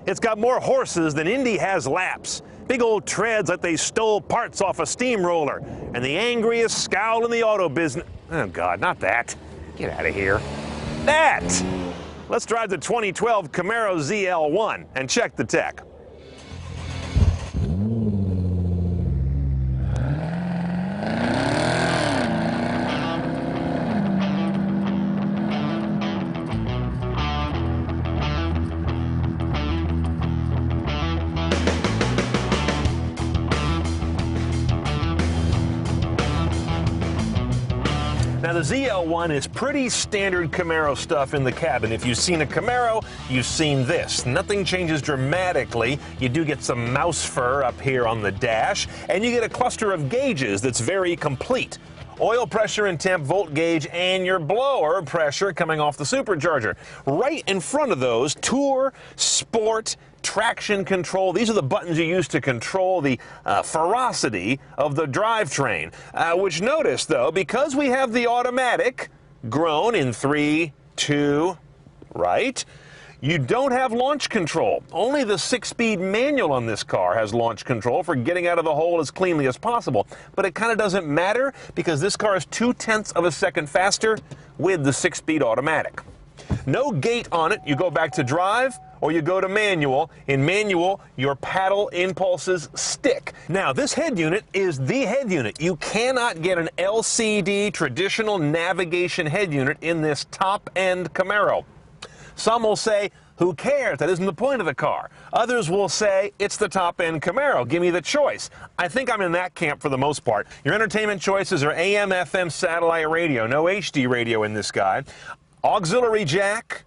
It's got more horses than Indy has laps. Big old treads like they stole parts off a steamroller. And the angriest scowl in the auto business. Oh, God, not that. Get out of here. That! Let's drive the 2012 Camaro ZL1 and check the tech. Now, the ZL1 is pretty standard Camaro stuff in the cabin. If you've seen a Camaro, you've seen this. Nothing changes dramatically. You do get some mouse fur up here on the dash, and you get a cluster of gauges that's very complete. Oil pressure and temp, volt gauge, and your blower pressure coming off the supercharger. Right in front of those, Tour, Sport, traction control. These are the buttons you use to control the ferocity of the drivetrain. Which notice, though, because we have the automatic grown in 3, 2, right? You don't have launch control. Only the 6-speed manual on this car has launch control for getting out of the hole as cleanly as possible. But it kind of doesn't matter because this car is 0.2 of a second faster with the 6-speed automatic. No gate on it. You go back to drive or you go to manual. In manual, your paddle impulses stick. Now, this head unit is the head unit. You cannot get an LCD traditional navigation head unit in this top-end Camaro. Some will say, who cares? That isn't the point of the car. Others will say, it's the top-end Camaro. Give me the choice. I think I'm in that camp for the most part. Your entertainment choices are AM, FM, satellite radio. No HD radio in this guy. Auxiliary jack,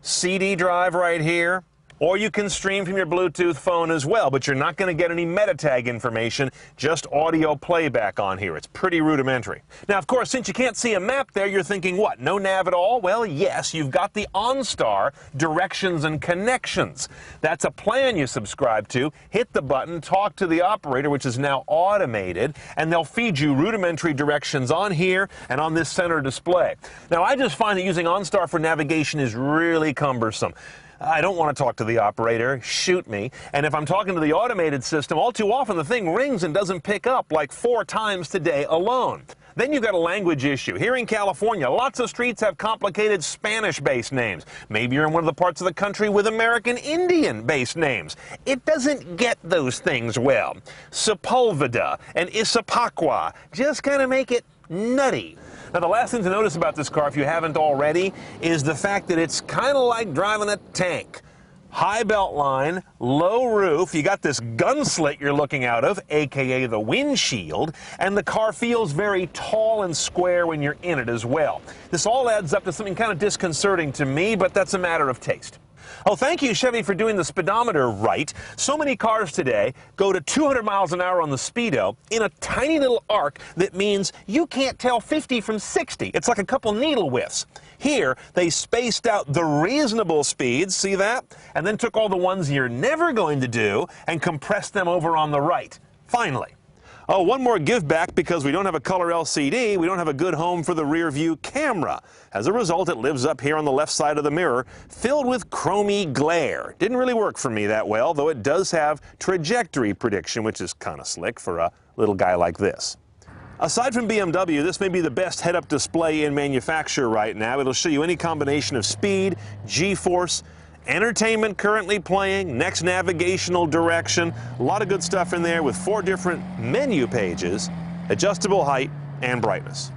CD drive right here, or you can stream from your Bluetooth phone as well, but you're not going to get any meta tag information, just audio playback on here. It's pretty rudimentary. Now, of course, since you can't see a map there, you're thinking, what, no nav at all? Well, yes, you've got the OnStar directions and connections. That's a plan you subscribe to. Hit the button, talk to the operator, which is now automated, and they'll feed you rudimentary directions on here and on this center display. Now, I just find that using OnStar for navigation is really cumbersome. I don't want to talk to the operator, shoot me. And if I'm talking to the automated system, all too often the thing rings and doesn't pick up like 4 times today alone. Then you've got a language issue. Here in California, lots of streets have complicated Spanish-based names. Maybe you're in one of the parts of the country with American Indian-based names. It doesn't get those things well. Sepulveda and Issaquah just kind of make it nutty. Now, the last thing to notice about this car, if you haven't already, is the fact that it's kind of like driving a tank. High belt line, low roof, you got this gun slit you're looking out of, aka the windshield, and the car feels very tall and square when you're in it as well. This all adds up to something kind of disconcerting to me, but that's a matter of taste. Oh, thank you, Chevy, for doing the speedometer right. So many cars today go to 200 miles an hour on the speedo in a tiny little arc that means you can't tell 50 from 60. It's like a couple needle whiffs. Here, they spaced out the reasonable speeds, see that? And then took all the ones you're never going to do and compressed them over on the right. Finally. Oh, one more give back because we don't have a color LCD, we don't have a good home for the rear view camera. As a result, it lives up here on the left side of the mirror, filled with chromy glare. Didn't really work for me that well, though it does have trajectory prediction, which is kind of slick for a little guy like this. Aside from BMW, this may be the best head-up display in manufacture right now. It'll show you any combination of speed, G-force, entertainment currently playing, next navigational direction, a lot of good stuff in there with 4 different menu pages, adjustable height and brightness.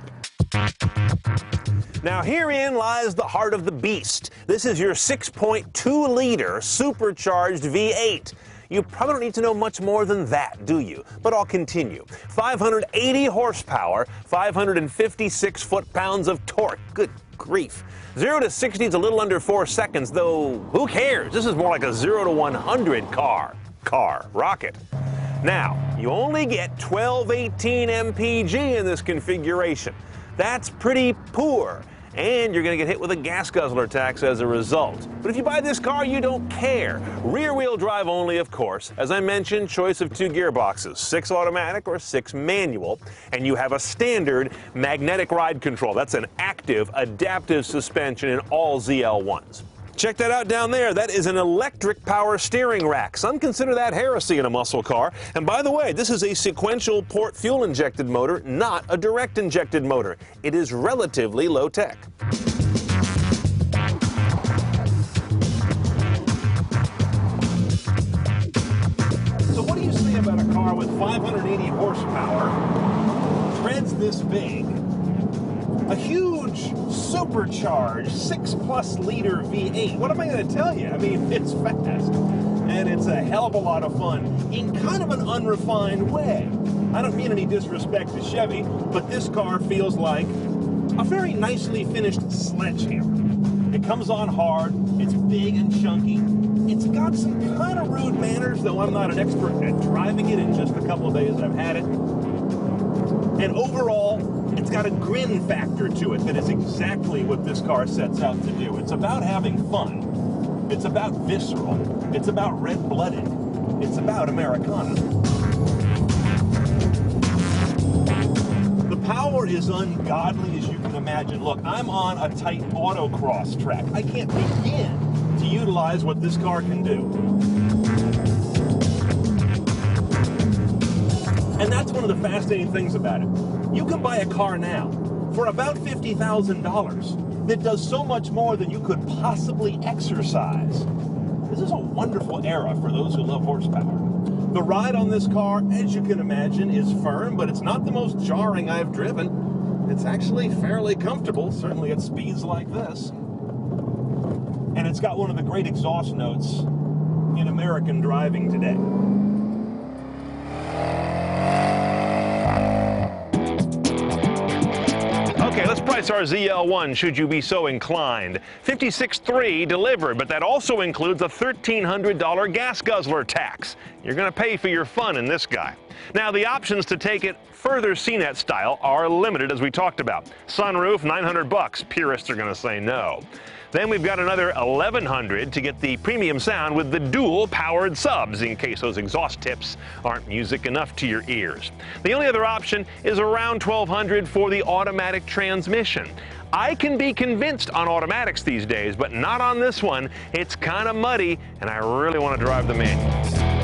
Now herein lies the heart of the beast. This is your 6.2-liter supercharged V8. You probably don't need to know much more than that, do you? But I'll continue. 580 horsepower, 556 foot-pounds of torque. Good grief. 0 to 60 is a little under 4 seconds, though who cares? This is more like a 0 to 100 rocket. Now, you only get 1218 mpg in this configuration. That's pretty poor. And you're going to get hit with a gas guzzler tax as a result. But if you buy this car, you don't care. Rear-wheel drive only, of course. As I mentioned, choice of 2 gearboxes, 6 automatic or 6 manual. And you have a standard magnetic ride control. That's an active, adaptive suspension in all ZL1s. Check that out down there. That is an electric power steering rack. Some consider that heresy in a muscle car. And by the way, this is a sequential port fuel injected motor, not a direct injected motor. It is relatively low tech. So what do you say about a car with 580 horsepower, treads this big, a huge supercharged 6+ liter V8? What am I going to tell you? I mean, it's fast, and it's a hell of a lot of fun in kind of an unrefined way. I don't mean any disrespect to Chevy, but this car feels like a very nicely finished sledgehammer. It comes on hard, it's big and chunky. It's got some kind of rude manners, though I'm not an expert at driving it in just a couple of days I've had it. And overall, it's got a grin factor to it that is exactly what this car sets out to do. It's about having fun. It's about visceral. It's about red-blooded. It's about Americana. The power is ungodly as you can imagine. Look, I'm on a tight autocross track. I can't begin to utilize what this car can do. And that's one of the fascinating things about it. You can buy a car now for about $50,000 that does so much more than you could possibly exercise. This is a wonderful era for those who love horsepower. The ride on this car, as you can imagine, is firm, but it's not the most jarring I've driven. It's actually fairly comfortable, certainly at speeds like this. And it's got one of the great exhaust notes in American driving today. Okay, let's price our ZL1 should you be so inclined. $56,300 delivered, but that also includes a $1,300 gas guzzler tax. You're going to pay for your fun in this guy. Now, the options to take it further CNET style are limited, as we talked about. Sunroof, $900. Purists are going to say no. Then we've got another $1,100 to get the premium sound with the dual powered subs, in case those exhaust tips aren't music enough to your ears. The only other option is around $1,200 for the automatic transmission. I can be convinced on automatics these days, but not on this one. It's kind of muddy, and I really want to drive the manual.